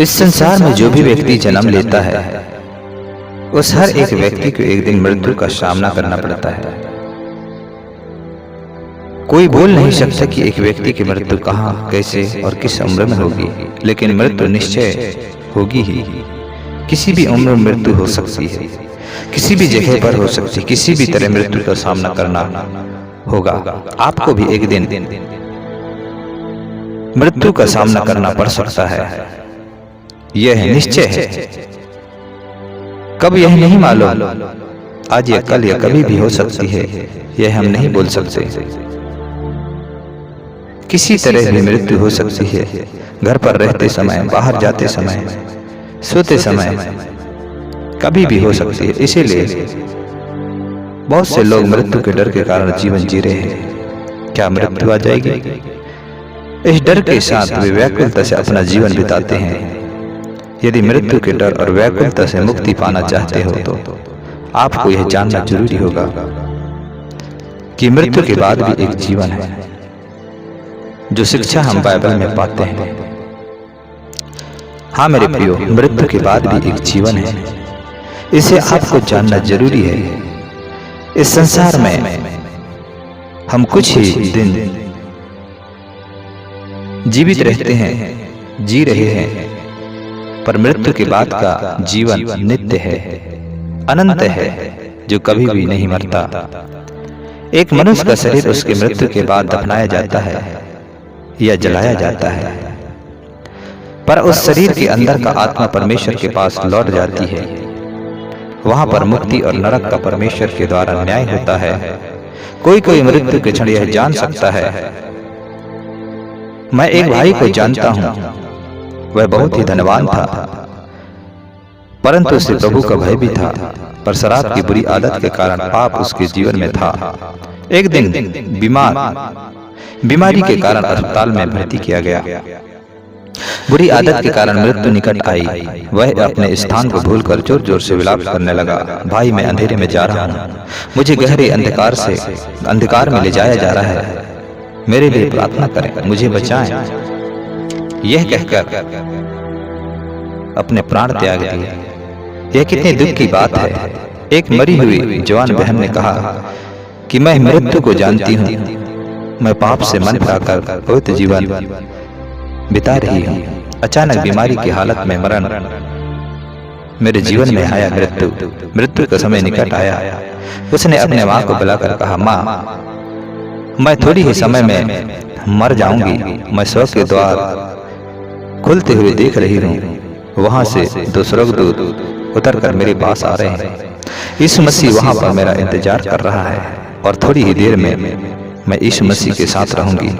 इस संसार में जो भी व्यक्ति जन्म लेता है, उस हर एक व्यक्ति को एक दिन मृत्यु का सामना करना पड़ता है। कोई बोल नहीं सकता कि एक व्यक्ति की मृत्यु कहाँ, कैसे और किस उम्र में होगी, लेकिन मृत्यु निश्चय होगी ही। किसी भी उम्र में मृत्यु हो सकती है, किसी भी जगह पर हो सकती है, किसी भी तरह मृत्यु का सामना करना होगा। आपको भी एक दिन मृत्यु का सामना करना पड़ सकता है, यह निश्चय है। कब यह नहीं मालूम, आज या कल या कभी भी हो सकती है, यह हम नहीं बोल सकते। किसी तरह भी मृत्यु हो सकती है, घर पर रहते समय, बाहर जाते समय, सोते समय, कभी भी हो सकती है। इसीलिए बहुत से लोग मृत्यु के डर के कारण जीवन जी रहे हैं। क्या मृत्यु आ जाएगी? इस डर के साथ वे व्याकुलता से अपना जीवन बिताते हैं। यदि मृत्यु के डर और व्याकुलता से मुक्ति पाना चाहते हो तो आपको यह जानना जरूरी होगा कि मृत्यु के बाद भी एक जीवन है, जो शिक्षा हम बाइबल में पाते हैं। हाँ मेरे प्रियो, मृत्यु के बाद भी एक जीवन है, इसे आपको जानना जरूरी है। इस संसार में हम कुछ ही दिन जीवित रहते हैं, जी रहे हैं, पर मृत्यु के बाद का जीवन नित्य है, अनंत है, जो कभी भी नहीं मरता। एक मनुष्य का शरीर उसके मृत्यु के बाद दफनाया जाता है या जलाया जाता है, पर उस शरीर के अंदर का आत्मा परमेश्वर के पास लौट जाती है। वहां पर मुक्ति और नरक का परमेश्वर के द्वारा न्याय होता है। कोई मृत्यु के क्षण यह जान सकता है। मैं एक भाई को जानता हूं, वह बहुत ही धनवान था, परंतु उसे प्रभु का भय भी था, पर शराब की बुरी आदत के कारण पाप उसके जीवन में था। एक दिन बीमारी के कारण अस्पताल में भर्ती किया गया। बुरी आदत के कारण मृत्यु निकट आई। वह अपने स्थान को भूलकर जोर जोर से विलाप करने लगा, भाई मैं अंधेरे में जा रहा हूँ, मुझे गहरे अंधकार में ले जाया जा रहा है, मेरे लिए प्रार्थना करें, मुझे बचाएं। यह कहकर अपने प्राण त्याग दिए। यह कितने दुख की बात है। एक मरी हुई जवान बहन ने कहा कि मैं मृत्यु को जानती हूँ, मैं पाप से मन फिराकर पवित्र जीवन बिता रही हूँ। अचानक बीमारी की हालत में मरण मेरे जीवन में आया। मृत्यु का समय निकट आया। उसने अपने माँ को बुलाकर कहा, माँ मैं थोड़ी ही समय में मर जाऊंगी। मैं स्वर्ग के द्वार खुलते हुए देख रही हूँ, वहां से दो स्वर्गदूत उतरकर मेरे पास आ रहे हैं। यीशु मसीह वहां पर मेरा इंतजार कर रहा है और थोड़ी ही देर में मैं यीशु मसीह के साथ रहूंगी।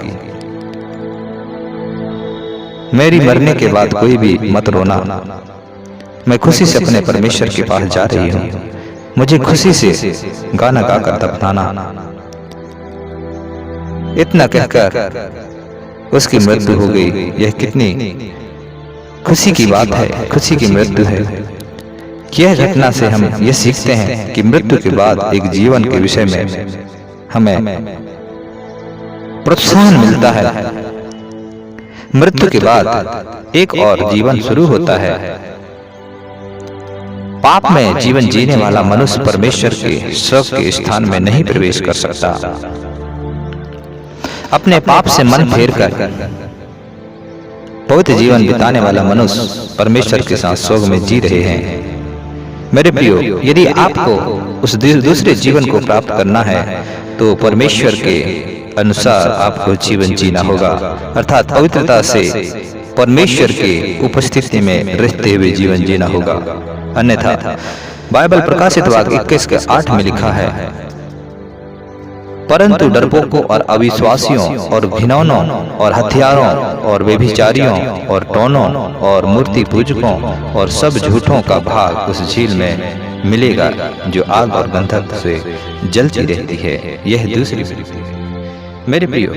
मेरी मरने के बाद कोई भी मत रोना, मैं खुशी से अपने परमेश्वर के पास जा रही हूँ, मुझे खुशी से गाना गाकर दफनाना। इतना कहकर उसकी मृत्यु हो गई। यह कितनी खुशी की बात है, खुशी की मृत्यु है। यह घटना से हम यह सीखते हैं कि मृत्यु के बाद एक जीवन के विषय में हमें प्रोत्साहन मिलता है। मृत्यु के बाद एक और जीवन शुरू होता है। पाप में जीवन जीने वाला मनुष्य परमेश्वर के स्वर्ग के स्थान में नहीं प्रवेश कर सकता। अपने पाप से मन फेरकर पवित्र जीवन बिताने वाला मनुष्य परमेश्वर के साथ स्वर्ग में जी रहे हैं। मेरे प्रियो, यदि आपको उस दूसरे जीवन को प्राप्त करना है तो परमेश्वर के अनुसार आपको जीवन जीना होगा, अर्थात पवित्रता से परमेश्वर के उपस्थिति में रहते हुए जीवन जीना होगा। अन्यथा बाइबल प्रकाशित वाक्य 21:8 में लिखा है, परंतु डरपोकों और अविश्वासियों और घिनौनों और हत्यारों और व्यभिचारियों और टोनों और मूर्ति पूजकों और सब झूठों का भाग उस झील में मिलेगा जो आग और गंधक से जलती रहती है। यह दूसरी मृत्यु है। मेरे प्रियो,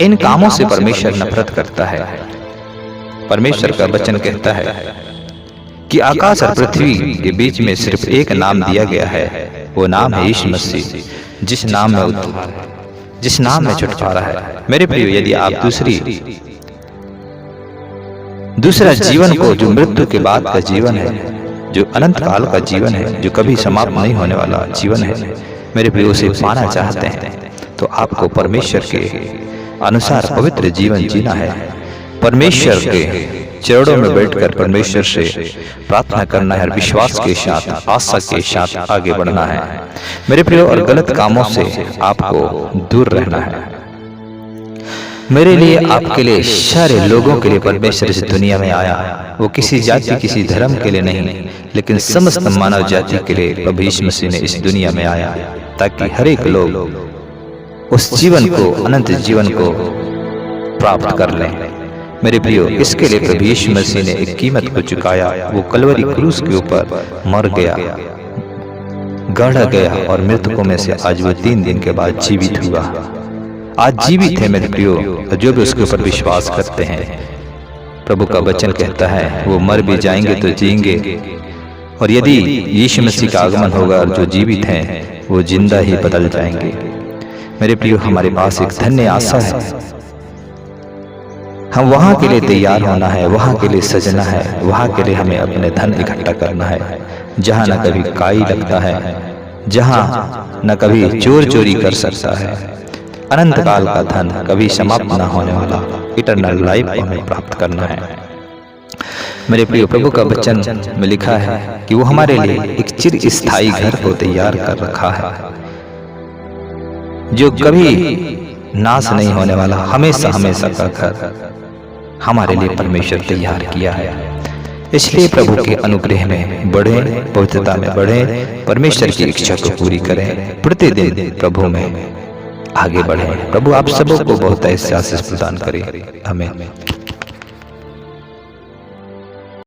इन कामों से परमेश्वर नफरत करता है। परमेश्वर का वचन कहता है कि आकाश और पृथ्वी के बीच में सिर्फ एक नाम दिया गया है, वो नाम है यीशु मसीह, जिस नाम में उद्धार है, जिस नाम में छुटकारा है। मेरे प्रियो, यदि आप दूसरी दूसरा जीवन को जो मृत्यु के बाद का जीवन है, जो अनंत काल का जीवन है, जो कभी समाप्त नहीं होने वाला जीवन है, मेरे प्रियो से पाना चाहते हैं तो आपको परमेश्वर के अनुसार पवित्र जीवन जीना है। परमेश्वर के चरणों में बैठकर परमेश्वर से प्रार्थना करना है और विश्वास के साथ, आशा के साथ आगे बढ़ना है मेरे प्रियो, और गलत कामों से आपको दूर रहना है। मेरे लिए, आपके लिए, सारे लोगों के लिए परमेश्वर इस दुनिया में आया। वो किसी जाति, किसी धर्म के लिए नहीं, लेकिन समस्त मानव जाति के लिए प्रभु यीशु मसीह ने इस दुनिया में आया, ताकि हर एक लोग उस जीवन को, अनंत जीवन को प्राप्त कर लें। मेरे प्रियो, इसके लिए प्रभु यीशु मसीह ने एक कीमत को चुकाया। वो कलवरी क्रूस के ऊपर मर गया, गाड़ा गया और मृतकों में से आज वो 3 दिन के बाद जीवित हुआ। आज जीवित है मेरे प्रियो, जो भी उसके ऊपर विश्वास करते हैं। प्रभु का वचन कहता है वो मर भी जाएंगे तो जीएंगे, और यदि यीशु मसीह का आगमन होगा और जो जीवित हैं वो जिंदा ही बदल जाएंगे। मेरे प्रियो, हमारे पास एक धन्य आशा है। हम वहां के लिए तैयार होना है, वहां के लिए सजना है, वहां के लिए हमें अपने धन इकट्ठा करना है, जहां न कभी काई लगता है, जहां न कभी चोर चोरी कर सकता है। अनंत काल का धन, कभी समाप्त न होने वाला इटरनल लाइफ को हमें प्राप्त करना है। मेरे प्रिय, प्रभु का वचन में लिखा है कि वो हमारे लिए एक चिर स्थायी घर को तैयार कर रखा है, जो कभी नाश नहीं होने वाला, हमेशा हमेशा का घर हमारे लिए परमेश्वर तैयार किया है। इसलिए प्रभु के अनुग्रह में बढ़े, पवित्रता में बढ़े, परमेश्वर की इच्छा को पूरी करें, प्रतिदिन प्रभु में आगे बढ़े। प्रभु आप सबों को बहुत ऐसे आशीष प्रदान करे। आमीन।